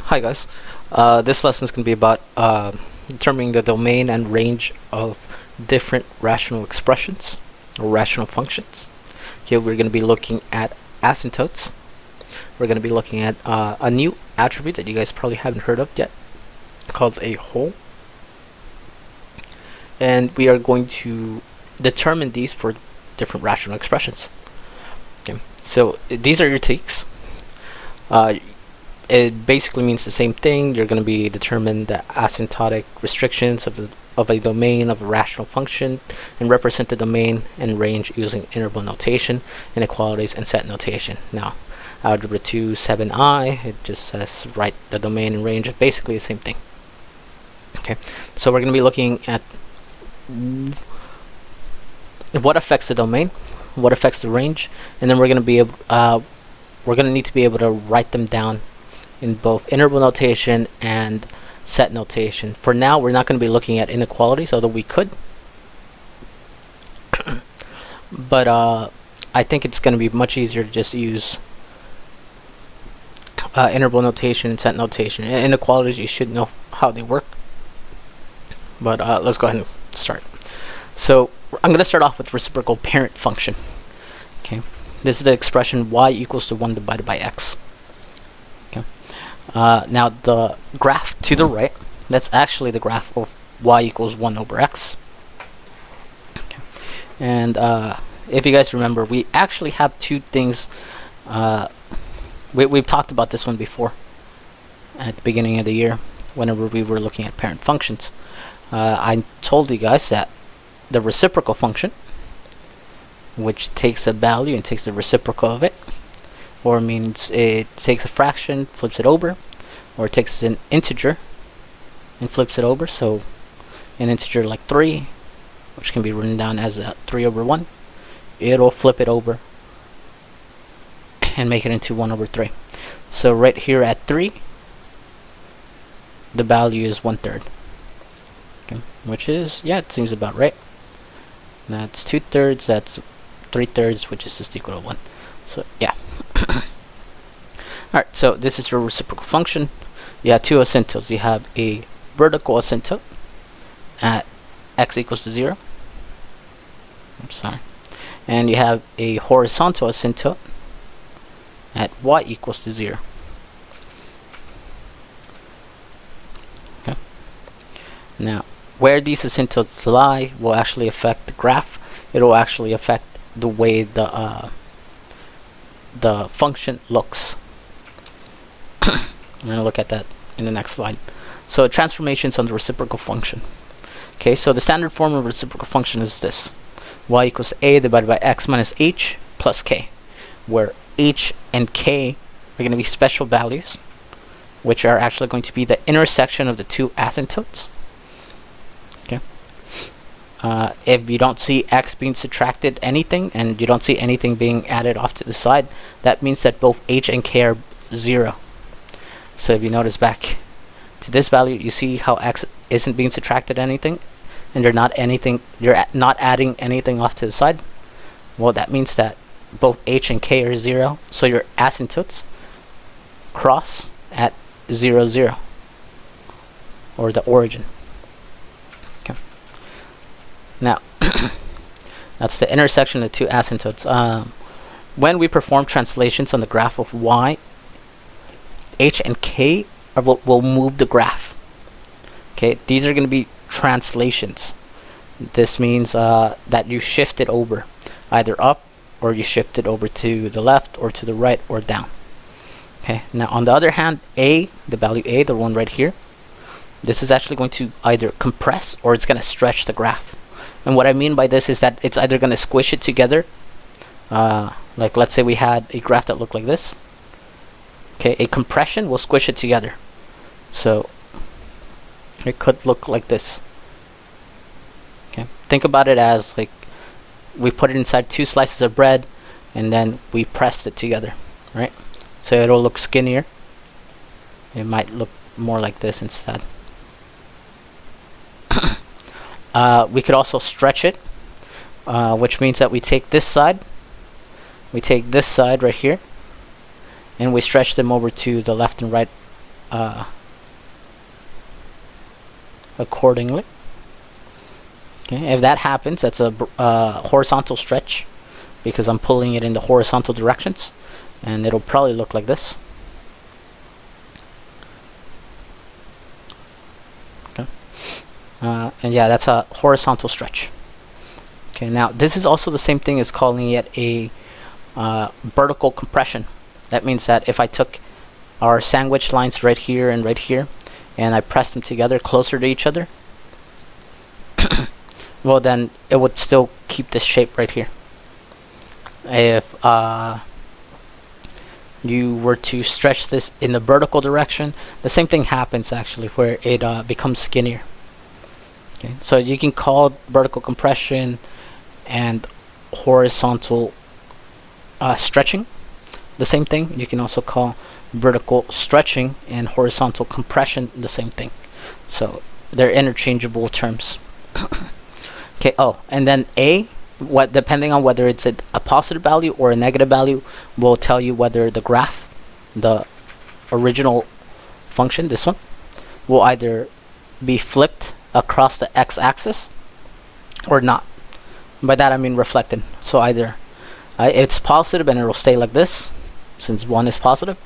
Hi guys, this lesson is going to be about determining the domain and range of different rational expressions or rational functions. Here we're going to be looking at asymptotes. We're going to be looking at a new attribute that you guys probably haven't heard of yet, called a hole. And we are going to determine these for different rational expressions. Okay, so these are your takes. It basically means the same thing. You're going to be determine the asymptotic restrictions of a domain of a rational function and represent the domain and range using interval notation, inequalities, and set notation. Now, algebra 2 7i, it just says write the domain and range. It's basically the same thing. Okay, so we're going to be looking at what affects the domain, what affects the range, and then we're going to be we're going to need to be able to write them down in both interval notation and set notation. For now, we're not going to be looking at inequalities, although we could. But I think it's going to be much easier to just use interval notation and set notation. Inequalities, you should know how they work. But let's go ahead and start. So I'm going to start off with reciprocal parent function. Okay, this is the expression y equals to 1 divided by x. Now the graph to the right, that's actually the graph of y equals 1 over x. Okay. And if you guys remember, we actually have two things. We've talked about this one before at the beginning of the year whenever we were looking at parent functions. I told you guys that the reciprocal function, which takes a value and takes the reciprocal of it, or means it takes a fraction, flips it over, or it takes an integer and flips it over. So an integer like 3, which can be written down as 3 over 1, it'll flip it over and make it into 1 over 3. So right here at 3, the value is 1/3. Okay, which is, yeah, it seems about right. That's 2/3, that's 3/3, which is just equal to 1. So yeah. Alright, so this is your reciprocal function. You have two asymptotes. You have a vertical asymptote at x equals to 0. I'm sorry. And you have a horizontal asymptote at y equals to 0. Okay. Now, where these asymptotes lie will actually affect the graph. It will actually affect the way the function looks. I'm going to look at that in the next slide. So transformations on the reciprocal function. Okay, so the standard form of reciprocal function is this: y equals a divided by x minus h plus k, where h and k are going to be special values, which are actually going to be the intersection of the two asymptotes. Okay. If you don't see x being subtracted anything, and you don't see anything being added off to the side, that means that both h and k are 0. So if you notice back to this value, you see how x isn't being subtracted anything, and you're not adding anything off to the side. Well, that means that both h and k are 0, so your asymptotes cross at 0, 0, or the origin. Okay. Now, that's the intersection of two asymptotes. When we perform translations on the graph of y, h and k will move the graph. Okay, these are going to be translations. This means that you shift it over, either up, or you shift it over to the left, or to the right, or down. Okay, now on the other hand, a, the value a, the one right here, this is actually going to either compress or it's going to stretch the graph. And what I mean by this is that it's either going to squish it together. Like let's say we had a graph that looked like this. Okay, a compression will squish it together. So it could look like this. Okay, think about it as like we put it inside 2 slices of bread and then we pressed it together, right? So it'll look skinnier. It might look more like this instead. We could also stretch it, which means that we take this side right here, and we stretch them over to the left and right accordingly. Okay, if that happens, that's a horizontal stretch, because I'm pulling it in the horizontal directions, and it'll probably look like this. Okay, and yeah, that's a horizontal stretch. Okay, now this is also the same thing as calling it a vertical compression. That means that if I took our sandwich lines right here and right here, and I pressed them together closer to each other, well, then it would still keep this shape right here. If you were to stretch this in the vertical direction, the same thing happens actually, where it becomes skinnier. Okay, so you can call vertical compression and horizontal stretching the same thing. You can also call vertical stretching and horizontal compression the same thing. So they're interchangeable terms. Okay, oh, and then A, depending on whether it's a positive value or a negative value, will tell you whether the graph, the original function, this one, will either be flipped across the x-axis or not. By that I mean reflected. So either it's positive and it will stay like this, since 1 is positive,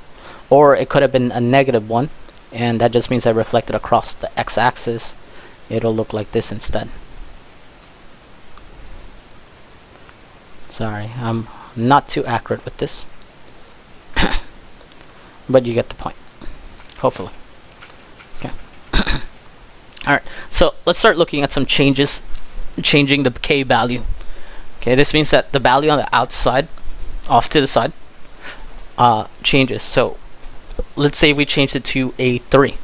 or it could have been a negative 1, and that just means I reflected across the x-axis. It'll look like this instead. Sorry, I'm not too accurate with this, but you get the point, hopefully. Okay. Alright, so let's start looking at some changes, changing the k value. Okay, this means that the value on the outside, off to the side, changes. So let's say we changed it to a 3.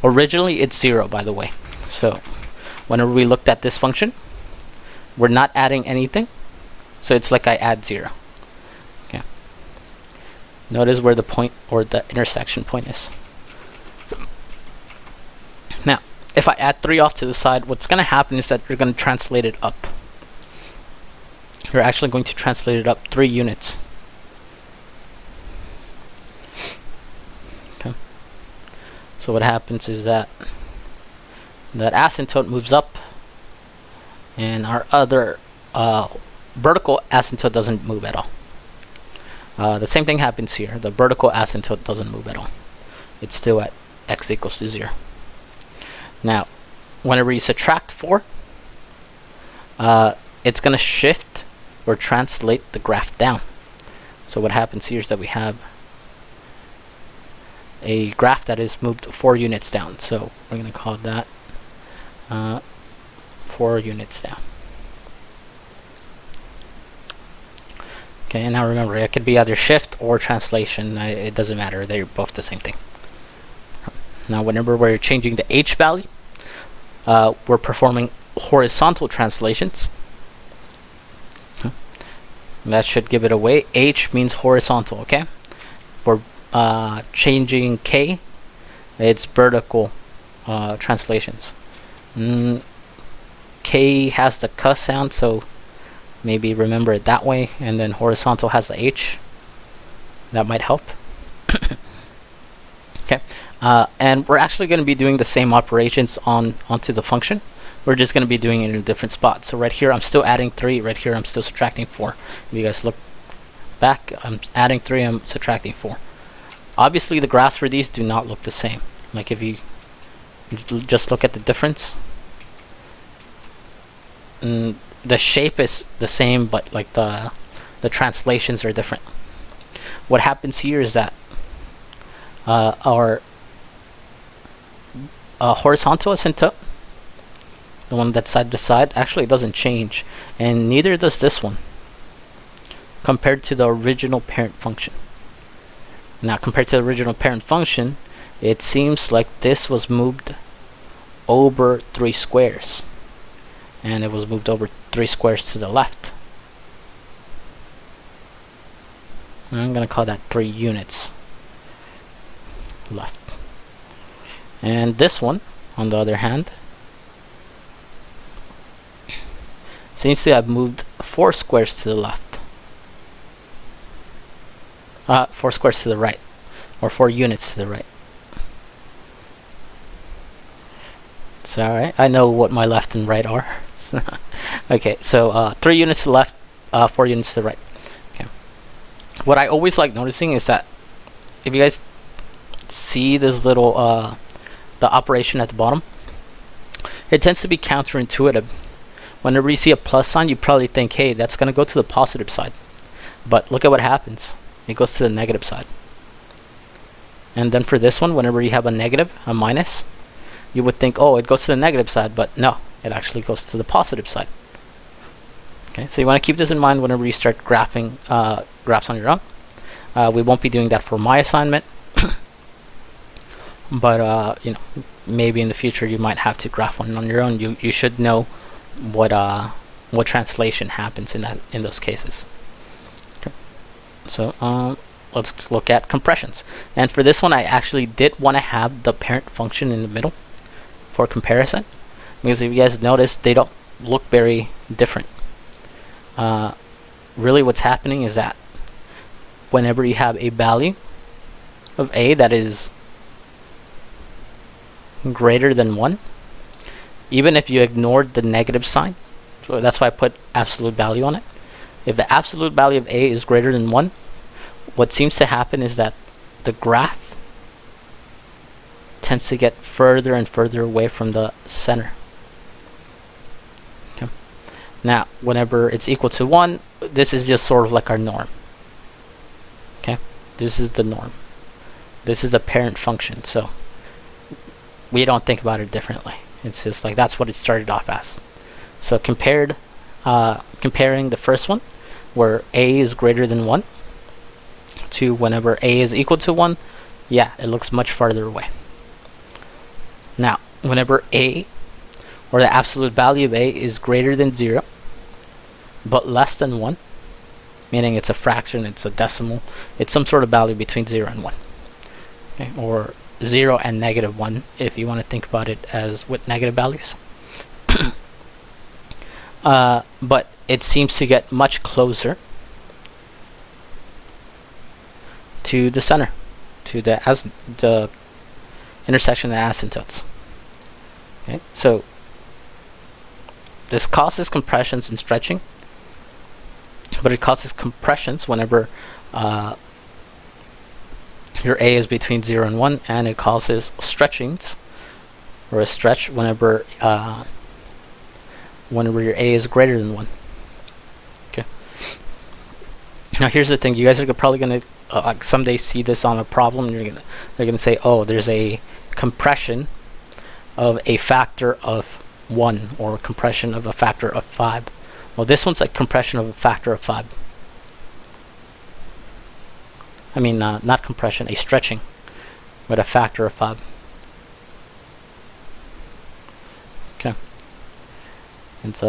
Originally it's 0, by the way. So whenever we looked at this function, we're not adding anything. So it's like I add 0. Okay. Notice where the point or the intersection point is. Now, if I add 3 off to the side, what's going to happen is that you're going to translate it up. You're actually going to translate it up 3 units. Okay. So what happens is that that asymptote moves up, and our other vertical asymptote doesn't move at all. The same thing happens here. The vertical asymptote doesn't move at all. It's still at x equals to 0. Now, whenever you subtract 4, it's going to shift or translate the graph down. So what happens here is that we have a graph that is moved 4 units down. So we're going to call that 4 units down. Okay, and now remember, it could be either shift or translation. It doesn't matter. They're both the same thing. Now, whenever we're changing the h value, we're performing horizontal translations. That should give it away. H means horizontal, okay? For changing k, it's vertical translations. K has the k sound, so maybe remember it that way, and then horizontal has the h. That might help. Okay, and we're actually going to be doing the same operations onto the function. We're just going to be doing it in a different spot. So right here I'm still adding 3, right here I'm still subtracting 4. If you guys look back, I'm adding 3, I'm subtracting 4. Obviously the graphs for these do not look the same. Like if you just look at the difference, the shape is the same, but like the translations are different. What happens here is that our horizontal asymptote, the one that's side to side, actually doesn't change, and neither does this one compared to the original parent function. Now, compared to the original parent function, it seems like this was moved over 3 squares, and it was moved over 3 squares to the left. And I'm going to call that 3 units left. And this one, on the other hand, seems to have moved 4 squares to the left. 4 squares to the right, or 4 units to the right. So alright, I know what my left and right are. Okay, so 3 units to the left, 4 units to the right. Okay. What I always like noticing is that if you guys see this little the operation at the bottom, it tends to be counterintuitive. Whenever you see a plus sign, you probably think, hey, that's going to go to the positive side. But look at what happens. It goes to the negative side. And then for this one, whenever you have a negative, a minus, you would think, oh, it goes to the negative side, but no, it actually goes to the positive side. Okay, so you want to keep this in mind whenever you start graphing graphs on your own. We won't be doing that for my assignment, but you know, maybe in the future you might have to graph one on your own. You should know what translation happens in those cases. Okay, so let's look at compressions. And for this one, I actually did want to have the parent function in the middle for comparison, because if you guys notice, they don't look very different. Really what's happening is that whenever you have a value of a that is greater than 1, even if you ignored the negative sign, so that's why I put absolute value on it. If the absolute value of a is greater than 1, what seems to happen is that the graph tends to get further and further away from the center. Okay. Now, whenever it's equal to 1, this is just sort of like our norm. Okay, this is the norm. This is the parent function, so we don't think about it differently. It's just like that's what it started off as. So comparing the first one, where a is greater than 1, to whenever a is equal to 1, yeah, it looks much farther away. Now, whenever a, or the absolute value of a, is greater than 0, but less than 1, meaning it's a fraction, it's a decimal, it's some sort of value between 0 and 1. Okay, or 0 and negative 1, if you want to think about it as with negative values. But it seems to get much closer to the center, to the intersection of asymptotes. Okay, so this causes compressions and stretching, but it causes compressions whenever your a is between 0 and 1, and it causes stretchings, or a stretch, whenever your a is greater than 1. Okay. Now here's the thing: you guys are probably gonna someday see this on a problem, and they're gonna say, oh, there's a compression of a factor of 1, or compression of a factor of 5. Well, this one's a compression of a factor of 5. I mean, not compression, a stretching with a factor of 5. Okay. It's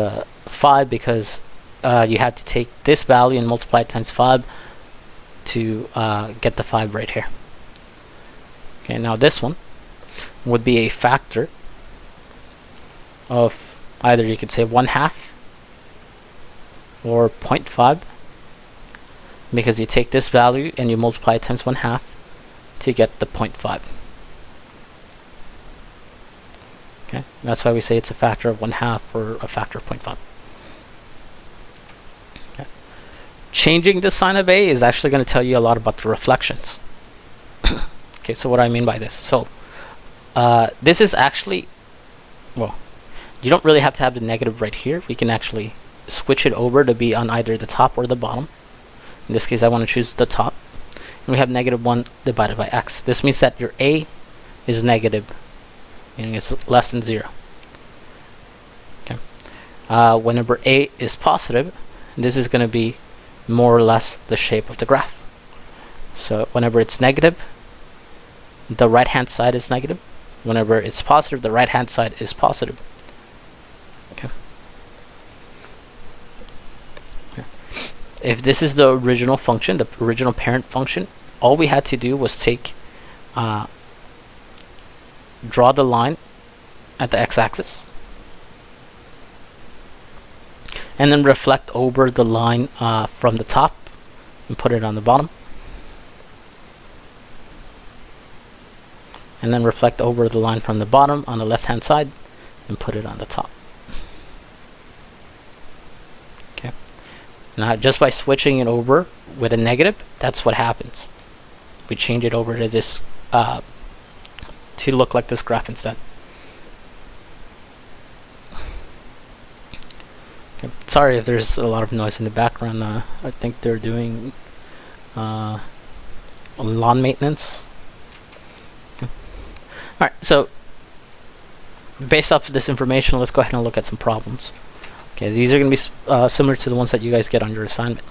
5 because you had to take this value and multiply it times 5 to get the 5 right here. Okay, now this one would be a factor of either, you could say, 1/2 or 0.5, because you take this value and you multiply it times 1/2 to get the 0.5. Okay, that's why we say it's a factor of 1/2 or a factor of 0.5. Okay. Changing the sign of a is actually going to tell you a lot about the reflections. Okay, so what do I mean by this? So this is actually, well, you don't really have to have the negative right here. We can actually switch it over to be on either the top or the bottom. In this case, I want to choose the top. And we have negative 1 divided by x. This means that your a is negative, meaning it's less than 0. Okay. Whenever a is positive, this is going to be more or less the shape of the graph. So whenever it's negative, the right-hand side is negative. Whenever it's positive, the right-hand side is positive. Okay. If this is the original function, the original parent function, all we had to do was draw the line at the x-axis, and then reflect over the line from the top and put it on the bottom, and then reflect over the line from the bottom on the left hand side and put it on the top. Okay. Now just by switching it over with a negative, that's what happens. We change it over to this to look like this graph instead. Okay. Sorry if there's a lot of noise in the background. I think they're doing lawn maintenance. Okay. Alright, so based off of this information, let's go ahead and look at some problems. Okay, these are going to be similar to the ones that you guys get on your assignment.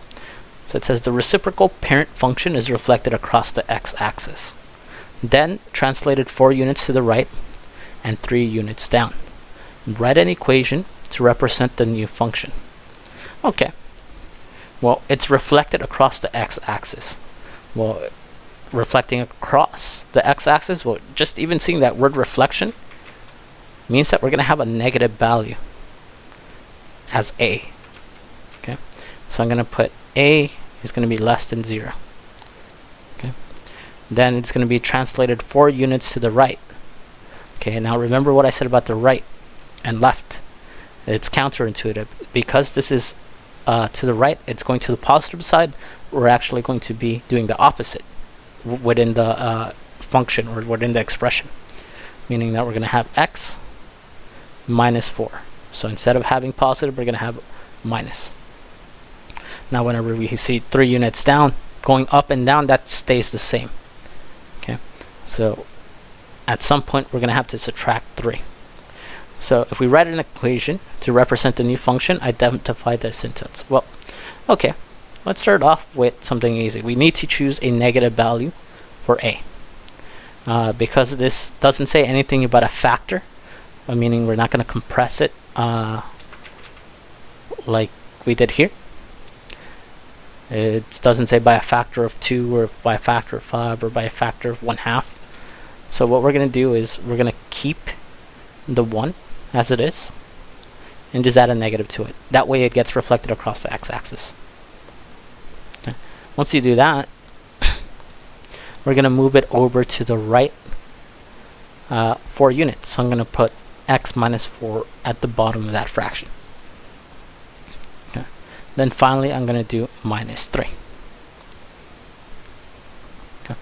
So it says the reciprocal parent function is reflected across the x-axis. Then translated 4 units to the right and 3 units down. Write an equation to represent the new function. Okay. Well, it's reflected across the x-axis. Well, reflecting across the x-axis, well, just even seeing that word reflection means that we're going to have a negative value as a. Okay. So I'm going to put a is going to be less than 0. Okay. Then it's going to be translated 4 units to the right. Okay, now remember what I said about the right and left. It's counterintuitive. Because this is to the right, it's going to the positive side. We're actually going to be doing the opposite within the function or within the expression. Meaning that we're going to have x minus 4. So instead of having positive, we're going to have minus. Now whenever we see 3 units down, going up and down, that stays the same. Okay, so at some point we're going to have to subtract 3. So if we write an equation to represent the new function, identify the asymptotes. Well, okay, let's start off with something easy. We need to choose a negative value for a. Because this doesn't say anything about a factor, meaning we're not going to compress it like we did here. It doesn't say by a factor of 2 or by a factor of 5 or by a factor of 1/2. So what we're going to do is we're going to keep the 1 as it is and just add a negative to it. That way it gets reflected across the x-axis. Okay. Once you do that, we're going to move it over to the right 4 units. So I'm going to put x minus 4 at the bottom of that fraction. Okay. Then finally I'm going to do minus 3. Okay.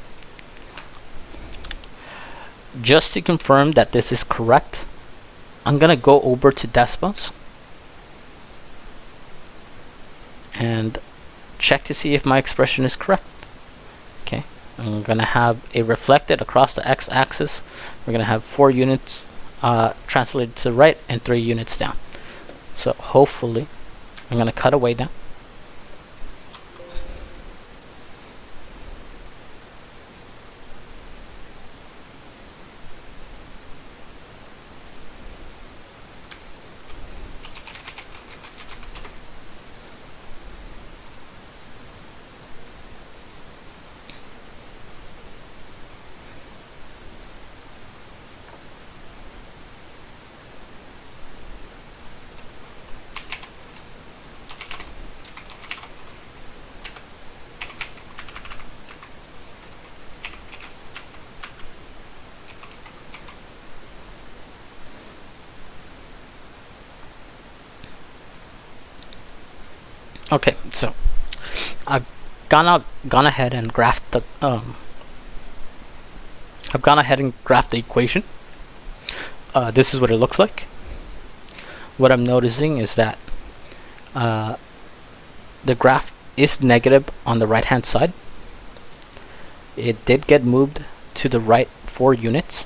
Just to confirm that this is correct, I'm going to go over to decimals and check to see if my expression is correct. Okay, I'm going to have a reflected across the x-axis. We're going to have 4 units translated to the right and 3 units down. So hopefully I'm going to cut away now. Okay, so I've gone ahead and graphed the equation. This is what it looks like. What I'm noticing is that the graph is negative on the right hand side. It did get moved to the right 4 units,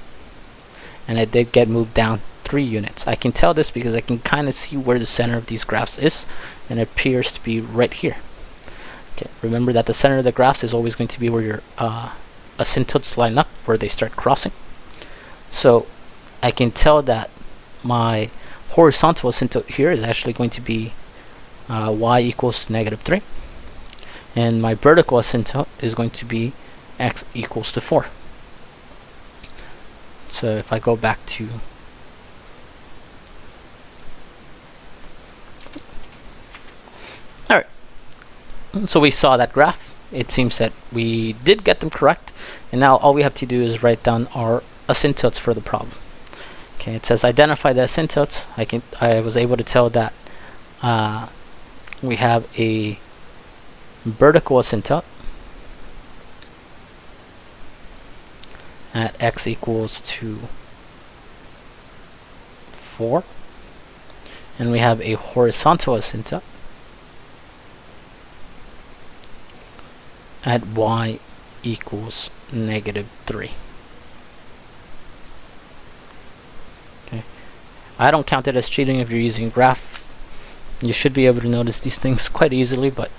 and it did get moved down 3 units. I can tell this because I can kind of see where the center of these graphs is, and it appears to be right here. Okay, remember that the center of the graphs is always going to be where your asymptotes line up, where they start crossing. So I can tell that my horizontal asymptote here is actually going to be y equals -3, and my vertical asymptote is going to be x equals to 4. So if I go back to alright, so we saw that graph. It seems that we did get them correct, and now all we have to do is write down our asymptotes for the problem. Okay, it says identify the asymptotes. I was able to tell that we have a vertical asymptote at x equals to 4, and we have a horizontal asymptote at y equals -3. Okay, I don't count it as cheating if you're using a graph. You should be able to notice these things quite easily, but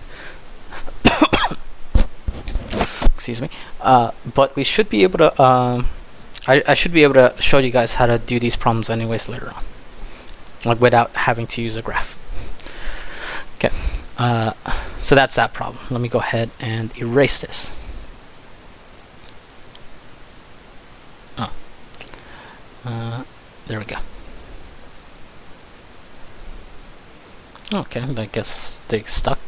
excuse me. But we should be able to. I should be able to show you guys how to do these problems anyways later on, like without having to use a graph. Okay. So that's that problem. Let me go ahead and erase this. There we go. Okay, I guess they stuck.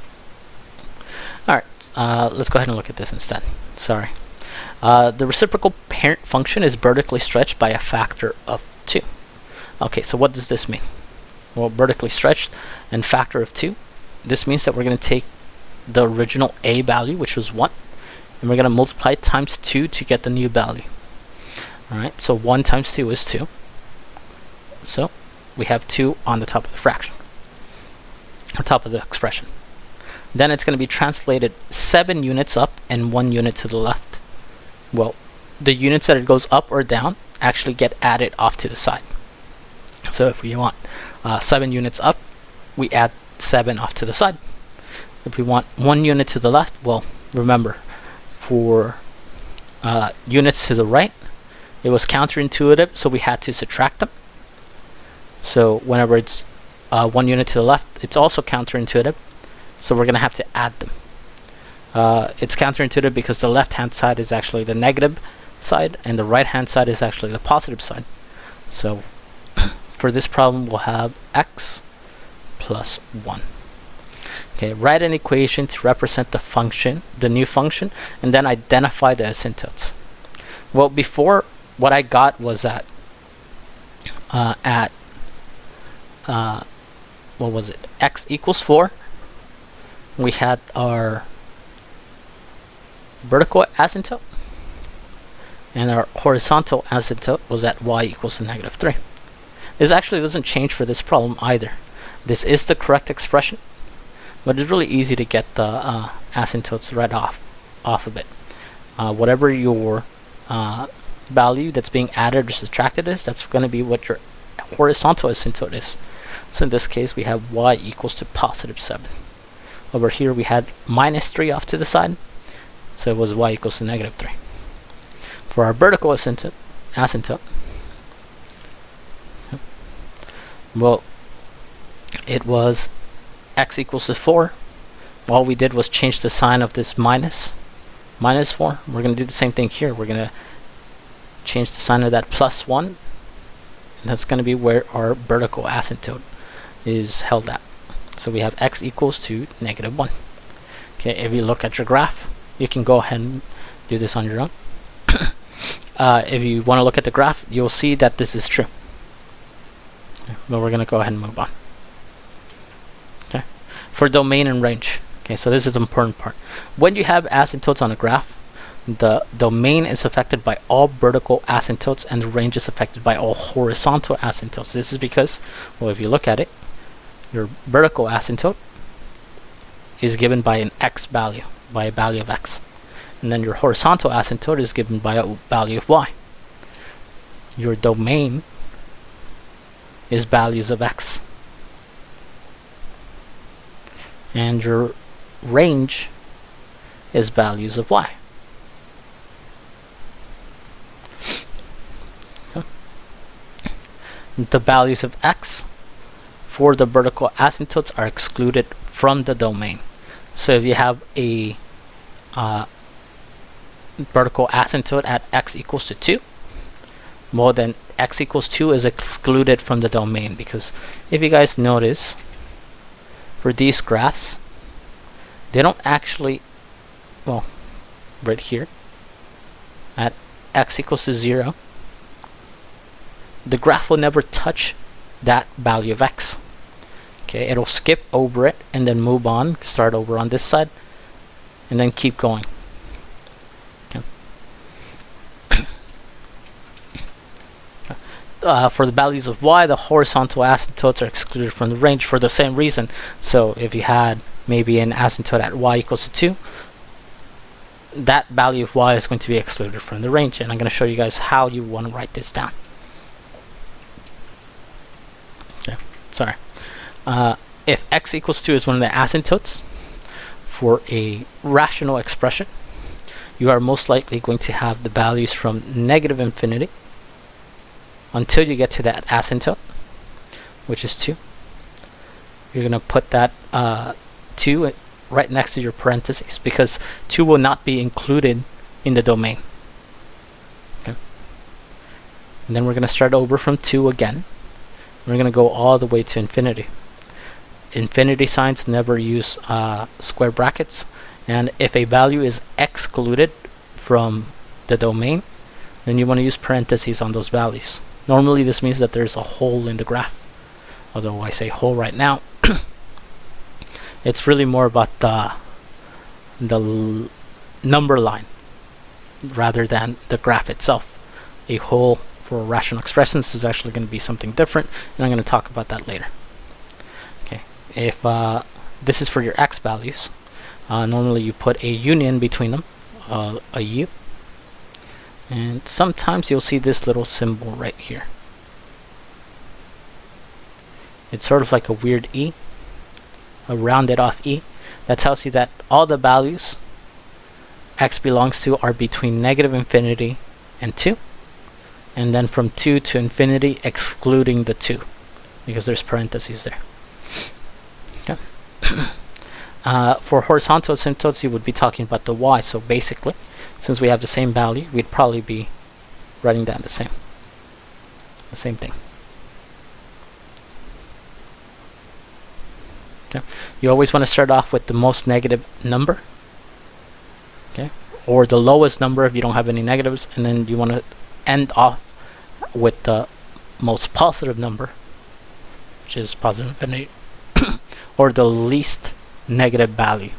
Alright, let's go ahead and look at this instead. Sorry. The reciprocal parent function is vertically stretched by a factor of 2. Okay, so what does this mean? Well, vertically stretched and factor of 2. This means that we're going to take the original a value, which was 1, and we're going to multiply it times 2 to get the new value. Alright, so 1 times 2 is 2. So we have 2 on the top of the fraction, on top of the expression. Then it's going to be translated 7 units up and 1 unit to the left. Well, the units that it goes up or down actually get added off to the side. So if we want 7 units up, we add 7 off to the side. If we want 1 unit to the left, well, remember, for units to the right, it was counterintuitive, so we had to subtract them. So whenever it's 1 unit to the left, it's also counterintuitive, so we're going to have to add them. It's counterintuitive because the left hand side is actually the negative side and the right hand side is actually the positive side. So for this problem, we'll have x plus 1. Okay, write an equation to represent the function, the new function, and then identify the asymptotes. Well, before, what I got was that what was it? X equals 4. We had our vertical asymptote, and our horizontal asymptote was at y equals to -3. This actually doesn't change for this problem either. This is the correct expression, but it's really easy to get the asymptotes right off of it. Whatever your value that's being added or subtracted is, that's going to be what your horizontal asymptote is. So in this case, we have y equals to +7. Over here, we had -3 off to the side, so it was y equals to -3. For our vertical asymptote, well, it was x equals to 4. All we did was change the sign of this -4. We're going to do the same thing here. We're going to change the sign of that +1, and that's going to be where our vertical asymptote is held at. So we have x equals to -1. Okay, if you look at your graph, you can go ahead and do this on your own. If you want to look at the graph, you'll see that this is true. But we're going to go ahead and move on. Okay, for domain and range. Okay, so this is the important part. When you have asymptotes on a graph, the domain is affected by all vertical asymptotes and the range is affected by all horizontal asymptotes. This is because, well, if you look at it, your vertical asymptote is given by an x value, by a value of x. And then your horizontal asymptote is given by a value of y. Your domain is values of x. And your range is values of y. The values of x for the vertical asymptotes are excluded from the domain. So if you have a vertical asymptote at x equals to 2, well then x equals 2 is excluded from the domain, because if you guys notice, for these graphs, they don't actually, well, right here, at x equals to 0, the graph will never touch that value of x. Okay, it'll skip over it and then move on, start over on this side, and then keep going. Okay. For the values of y, the horizontal asymptotes are excluded from the range for the same reason. So if you had maybe an asymptote at y equals to 2, that value of y is going to be excluded from the range, and I'm going to show you guys how you want to write this down. Okay, sorry. If x equals 2 is one of the asymptotes for a rational expression, you are most likely going to have the values from negative infinity until you get to that asymptote, which is 2. You're going to put that 2 right next to your parentheses, because 2 will not be included in the domain. Okay. And then we're going to start over from 2 again. We're going to go all the way to infinity. Infinity signs never use square brackets, and if a value is excluded from the domain, then you want to use parentheses on those values. Normally this means that there's a hole in the graph, although I say hole right now. It's really more about the number line rather than the graph itself. A hole for rational expressions is actually going to be something different, and I'm going to talk about that later. Okay, if this is for your x values, normally you put a union between them, a u, and sometimes you'll see this little symbol right here. It's sort of like a weird e, a rounded off e. That tells you that all the values x belongs to are between negative infinity and 2, and then from 2 to infinity excluding the 2, because there's parentheses there. Okay. For horizontal asymptotes, you would be talking about the y. So basically, since we have the same value, we'd probably be writing down the same thing. Okay. You always want to start off with the most negative number, okay, or the lowest number if you don't have any negatives, and then you want to end off with the most positive number, which is positive infinity, or the least negative value,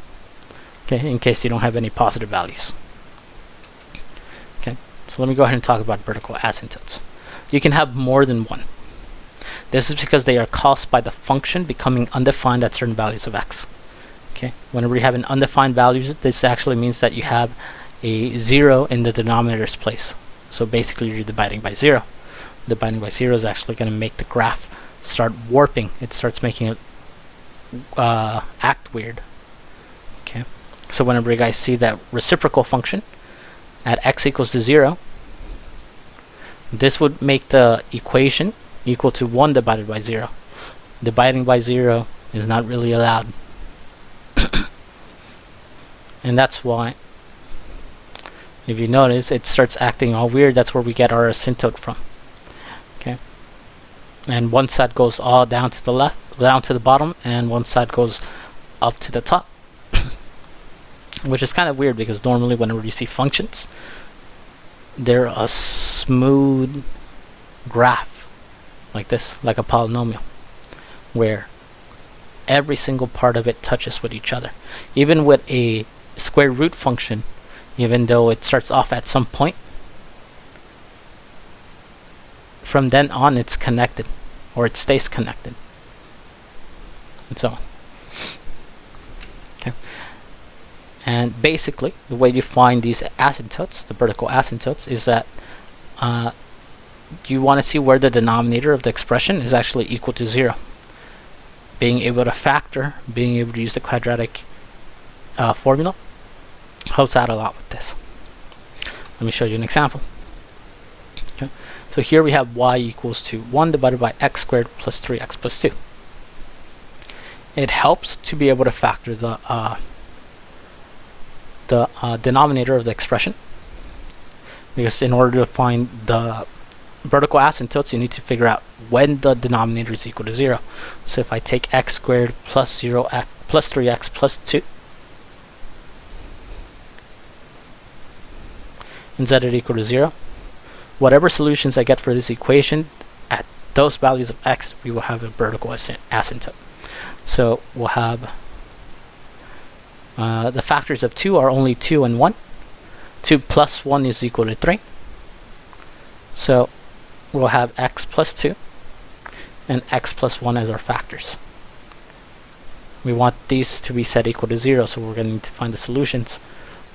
okay, in case you don't have any positive values. Okay, so let me go ahead and talk about vertical asymptotes. You can have more than one. This is because they are caused by the function becoming undefined at certain values of x. Okay, whenever you have an undefined value, this actually means that you have a 0 in the denominator's place. So basically you're dividing by 0. Dividing by 0 is actually going to make the graph start warping. It starts making it act weird. Okay, so whenever you guys see that reciprocal function at x equals to 0, this would make the equation equal to 1 divided by 0. Dividing by 0 is not really allowed. And that's why, if you notice, it starts acting all weird. That's where we get our asymptote from. Okay, and one side goes all down to the left, down to the bottom, and one side goes up to the top. Which is kind of weird, because normally whenever you see functions, they're a smooth graph like this, like a polynomial, where every single part of it touches with each other. Even with a square root function, even though it starts off at some point, from then on it's connected, or it stays connected, and so on. Okay. And basically, the way you find these asymptotes, the vertical asymptotes, is that you want to see where the denominator of the expression is actually equal to 0. Being able to factor, being able to use the quadratic formula helps out a lot with this. Let me show you an example. Okay. So here we have y equals to 1 divided by x squared plus 3x plus 2. It helps to be able to factor the denominator of the expression, because in order to find the vertical asymptotes, you need to figure out when the denominator is equal to 0. So if I take x squared plus 0x plus 3x plus 2 and set it equal to 0, whatever solutions I get for this equation, those values of x, we will have a vertical asymptote. So we'll have the factors of 2 are only 2 and 1. 2 plus 1 is equal to 3. So we'll have x plus 2 and x plus 1 as our factors. We want these to be set equal to 0, so we're going to need to find the solutions.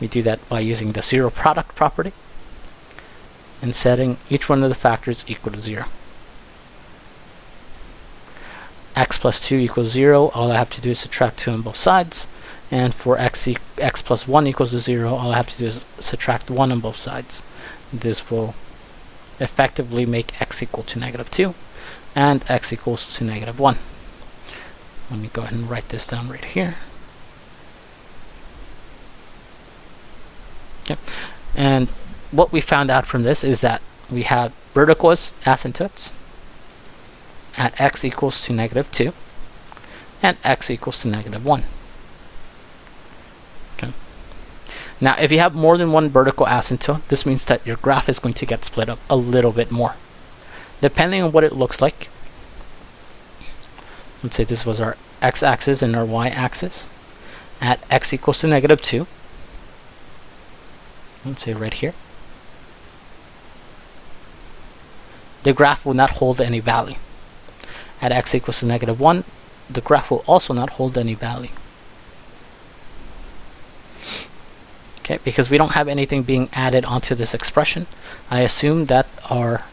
We do that by using the zero product property and setting each one of the factors equal to 0. X plus 2 equals 0. All I have to do is subtract 2 on both sides. And for x plus 1 equals to 0, all I have to do is subtract 1 on both sides. This will effectively make x equal to -2 and x equals to -1. Let me go ahead and write this down right here. Okay. And what we found out from this is that we have vertical asymptotes at x equals to -2 and x equals to -1. Okay. Now, if you have more than one vertical asymptote, this means that your graph is going to get split up a little bit more. Depending on what it looks like, let's say this was our x-axis and our y-axis. At x equals to -2, let's say right here, the graph will not hold any value. At x equals to -1, the graph will also not hold any value. Okay, because we don't have anything being added onto this expression, I assume that our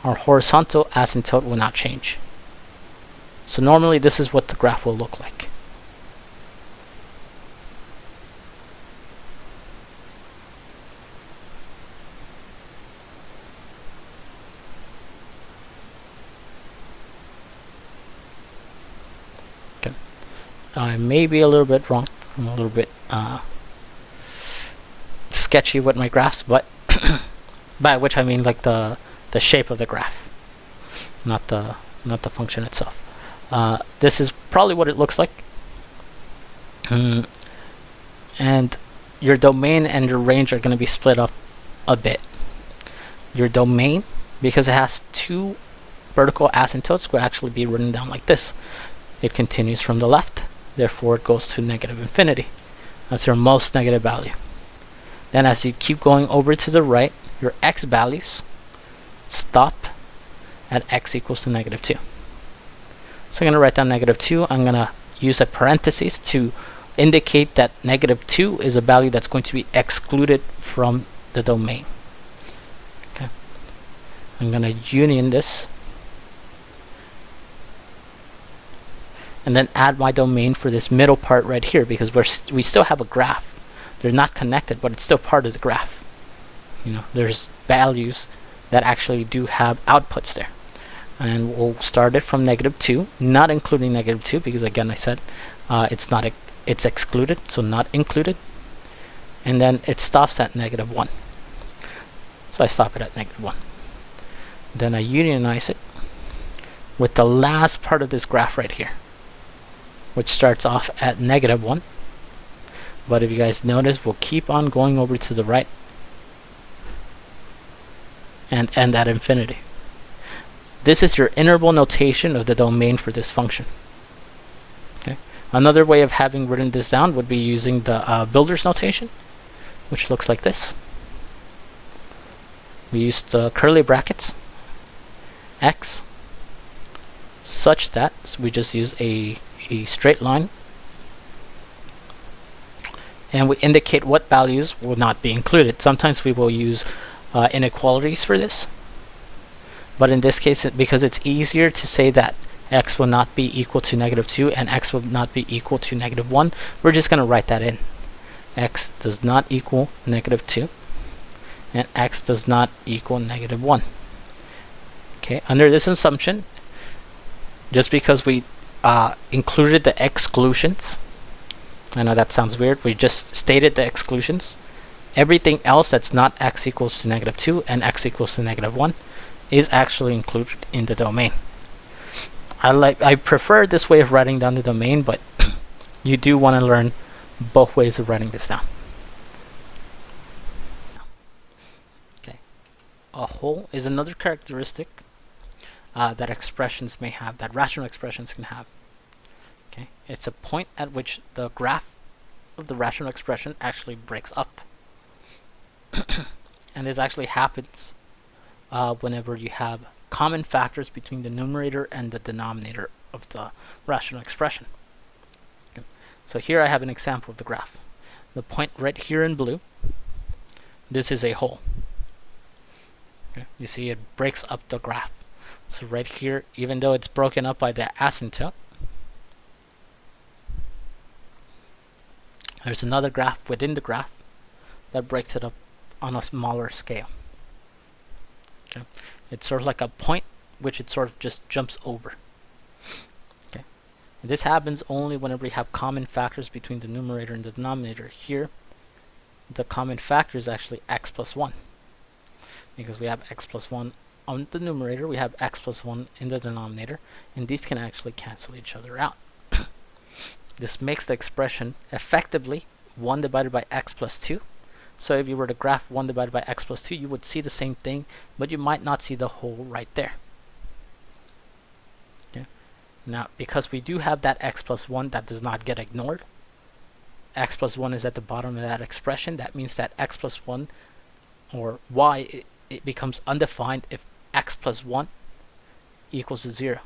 horizontal asymptote will not change. So normally this is what the graph will look like. Okay. I may be a little bit wrong. I'm a little bit sketchy with my graphs, but by which I mean like the shape of the graph, not the function itself. This is probably what it looks like. And your domain and your range are going to be split up a bit. Your domain, because it has 2 vertical asymptotes, will actually be written down like this. It continues from the left, therefore it goes to -infinity. That's your most negative value. Then as you keep going over to the right, your x values stop at x equals to -2. So I'm going to write down -2. I'm going to use a parenthesis to indicate that -2 is a value that's going to be excluded from the domain. Okay. I'm going to union this and then add my domain for this middle part right here, because we still have a graph. They're not connected, but it's still part of the graph. You know, there's values that actually do have outputs there. And we'll start it from -2, not including -2, because again I said it's excluded, so not included. And then it stops at -1. So I stop it at -1. Then I unionize it with the last part of this graph right here, which starts off at -1. But if you guys notice, we'll keep on going over to the right and end at infinity. This is your interval notation of the domain for this function. Okay. Another way of having written this down would be using the builder's notation, which looks like this. We use the curly brackets, x, such that, so we just use a straight line, and we indicate what values will not be included. Sometimes we will use inequalities for this, but in this case, because it's easier to say that x will not be equal to -2 and x will not be equal to -1, we're just going to write that in. X does not equal -2 and x does not equal -1. Okay, under this assumption, just because we included the exclusions, I know that sounds weird, we just stated the exclusions, everything else that's not x equals to -2 and x equals to -1 is actually included in the domain. I prefer this way of writing down the domain, but you do want to learn both ways of writing this down. Okay. a hole is another characteristic that expressions may have, that rational expressions can have. Okay, it's a point at which the graph of the rational expression actually breaks up. And this actually happens whenever you have common factors between the numerator and the denominator of the rational expression. Okay. So here I have an example of the graph. The point right here in blue, this is a hole. Okay. You see it breaks up the graph. So right here, even though it's broken up by the asymptote, there's another graph within the graph that breaks it up on a smaller scale. Okay. It's sort of like a point which it sort of just jumps over. Okay. And this happens only whenever we have common factors between the numerator and the denominator. Here, the common factor is actually x plus 1. Because we have x plus 1 on the numerator, we have x plus 1 in the denominator, and these can actually cancel each other out. This makes the expression effectively 1 divided by x plus 2. So if you were to graph 1 divided by x plus 2, you would see the same thing, but you might not see the hole right there. Okay. Now, because we do have that x plus 1 that does not get ignored, x plus 1 is at the bottom of that expression. That means that x plus 1, or y, it becomes undefined if x plus 1 equals to 0.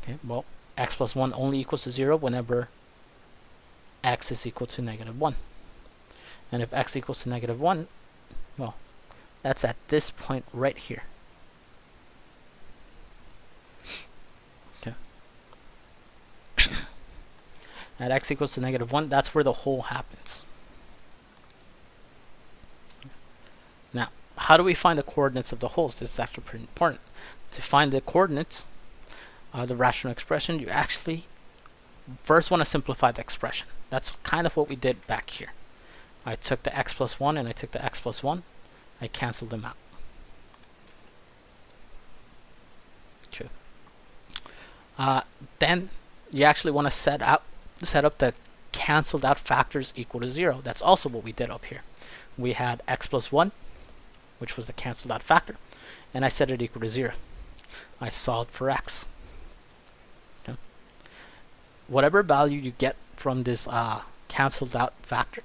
Okay, well, x plus 1 only equals to 0 whenever x is equal to negative 1. And if x equals to negative 1, well, that's at this point right here. Okay. At x equals to negative 1, that's where the hole happens. Now, how do we find the coordinates of the holes? This is actually pretty important. To find the coordinates of the rational expression, you actually first want to simplify the expression. That's kind of what we did back here. I took the x plus 1 and I took the x plus 1. I canceled them out. Okay. Then you actually want to set up the canceled out factors equal to 0. That's also what we did up here. We had x plus 1, which was the canceled out factor, and I set it equal to 0. I solved for x. Okay. Whatever value you get from this canceled out factor,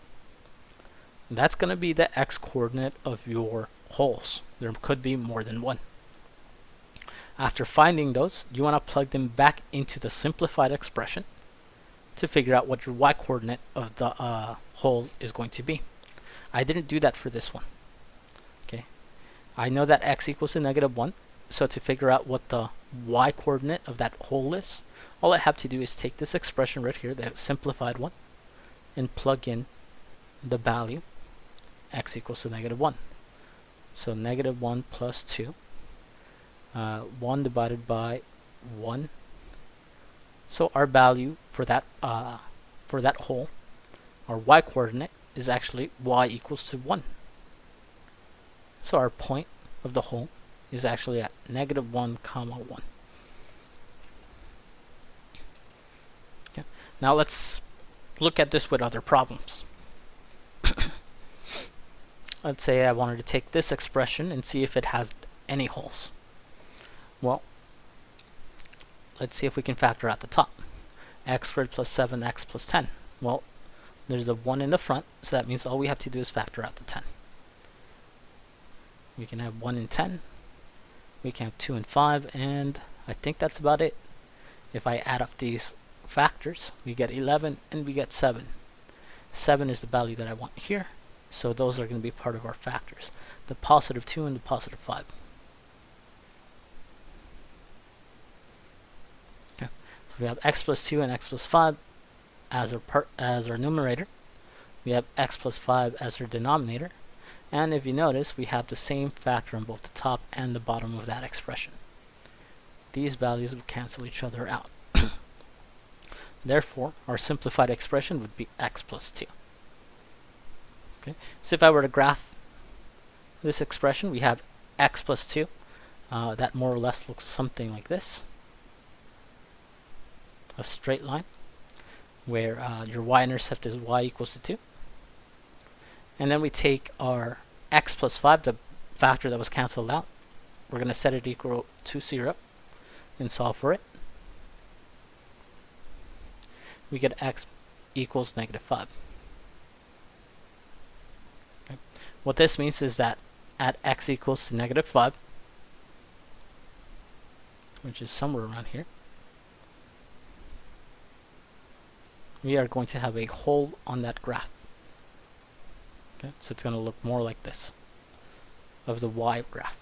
that's going to be the x coordinate of your holes. There could be more than one. After finding those, you want to plug them back into the simplified expression to figure out what your y coordinate of the hole is going to be. I didn't do that for this one. Okay, I know that x equals to negative 1, so to figure out what the y coordinate of that hole is, all I have to do is take this expression right here, the simplified one, and plug in the value x equals to negative 1. So negative 1 plus 2, 1 divided by 1. So our value for that hole, our y coordinate, is actually y equals to 1. So our point of the hole is actually at negative 1 comma 1. Okay. Now let's look at this with other problems. Let's say I wanted to take this expression and see if it has any holes. Well, let's see if we can factor out the top. X squared plus 7x plus 10. Well, there's a 1 in the front, so that means all we have to do is factor out the 10. We can have 1 and 10. We can have 2 and 5, and I think that's about it. If I add up these factors, we get 11 and we get 7. 7 is the value that I want here, so those are going to be part of our factors. The positive 2 and the positive 5. Okay. So we have x plus 2 and x plus 5 as our numerator. We have x plus 5 as our denominator. And if you notice, we have the same factor on both the top and the bottom of that expression. These values will cancel each other out. Therefore, our simplified expression would be x plus 2. Okay. So if I were to graph this expression, we have x plus 2. That more or less looks something like this. A straight line where your y-intercept is y equals to 2. And then we take our x plus 5, the factor that was cancelled out. We're going to set it equal to 0 and solve for it. We get x equals -5. Okay. What this means is that at x equals to -5, which is somewhere around here, we are going to have a hole on that graph. Okay, so it's going to look more like this, of the y graph.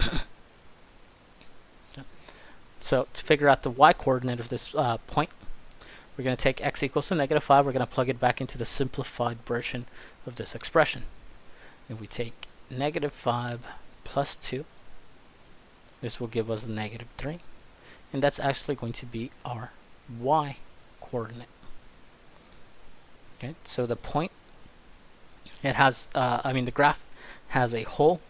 Okay. So to figure out the y coordinate of this point, we're going to take x equals to -5, we're going to plug it back into the simplified version of this expression. If we take -5 plus 2, this will give us -3, and that's actually going to be our y coordinate. Okay, so the point, it has, the graph has a hole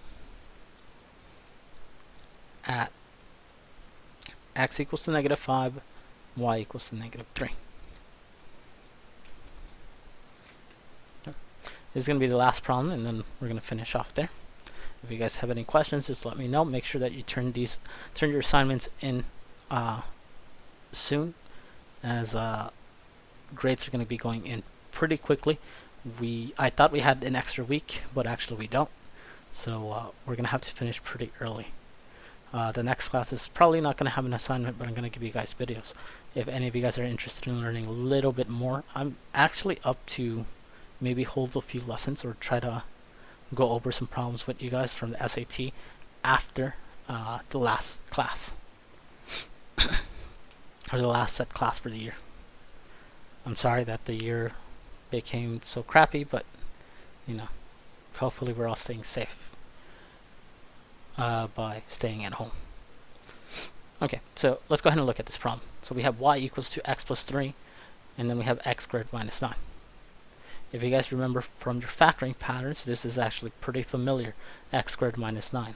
at x equals to -5, y equals to -3. Okay. This is going to be the last problem, and then we're going to finish off there. If you guys have any questions, just let me know. Make sure that you turn your assignments in soon, as grades are going to be going in pretty quickly. I thought we had an extra week, but actually we don't. So we're going to have to finish pretty early. The next class is probably not going to have an assignment, but I'm going to give you guys videos. If any of you guys are interested in learning a little bit more, I'm actually up to maybe hold a few lessons or try to go over some problems with you guys from the SAT after the last class or the last set class for the year. I'm sorry that the year became so crappy, but hopefully we're all staying safe by staying at home. Okay, so let's go ahead and look at this problem. So we have y equals to x plus 3, and then we have x squared minus 9. If you guys remember from your factoring patterns, this is actually pretty familiar, x squared minus 9.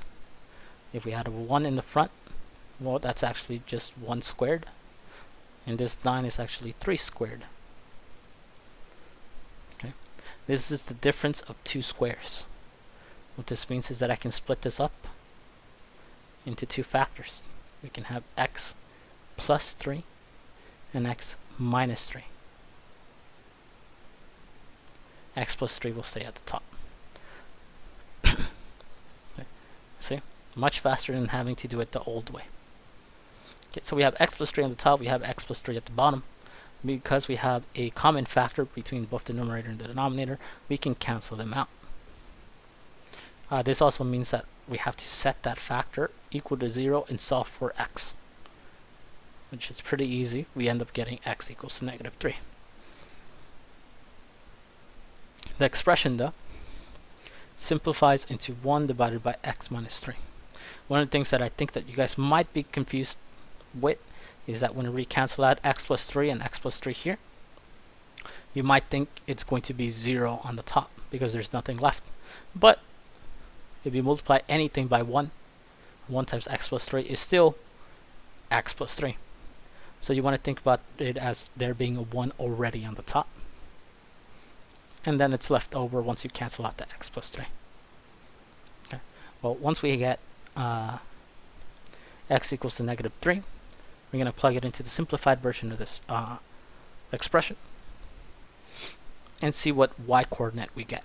If we had a 1 in the front, well, that's actually just 1 squared, and this 9 is actually 3 squared. Okay, this is the difference of 2 squares. What this means is that I can split this up into 2 factors. We can have x plus 3 and x minus 3. X plus 3 will stay at the top. Okay. See? Much faster than having to do it the old way. Okay, so we have x plus 3 on the top, we have x plus 3 at the bottom. Because we have a common factor between both the numerator and the denominator, we can cancel them out. This also means that we have to set that factor equal to 0 and solve for x, which is pretty easy. We end up getting x equals to -3. The expression, though, simplifies into 1 divided by x minus 3. One of the things that I think that you guys might be confused with is that when we cancel out x plus 3 and x plus 3 here, you might think it's going to be 0 on the top because there's nothing left. But if you multiply anything by 1, 1 times x plus 3 is still x plus 3. So you want to think about it as there being a 1 already on the top. And then it's left over once you cancel out the x plus 3. Okay. Well, once we get x equals to -3, we're going to plug it into the simplified version of this expression and see what y coordinate we get.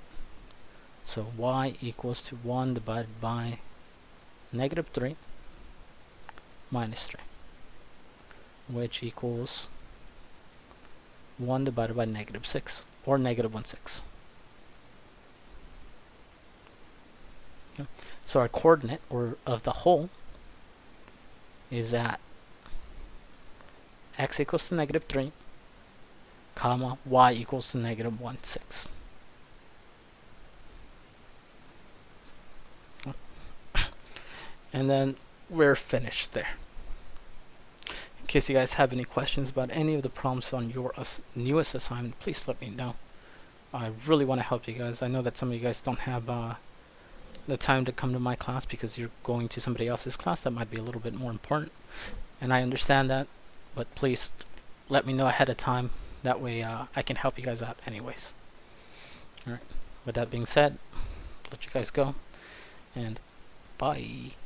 So y equals to 1 divided by -3 minus 3, which equals 1 divided by -6, or -1/6. Okay. So our coordinate, or of the whole, is at x equals to -3, comma, y equals to -1/6. And then we're finished there. In case you guys have any questions about any of the problems on your newest assignment, please let me know. I really want to help you guys. I know that some of you guys don't have the time to come to my class because you're going to somebody else's class that might be a little bit more important, and I understand that, but please let me know ahead of time. That way I can help you guys out anyways. Alright, with that being said, let you guys go, and Bye.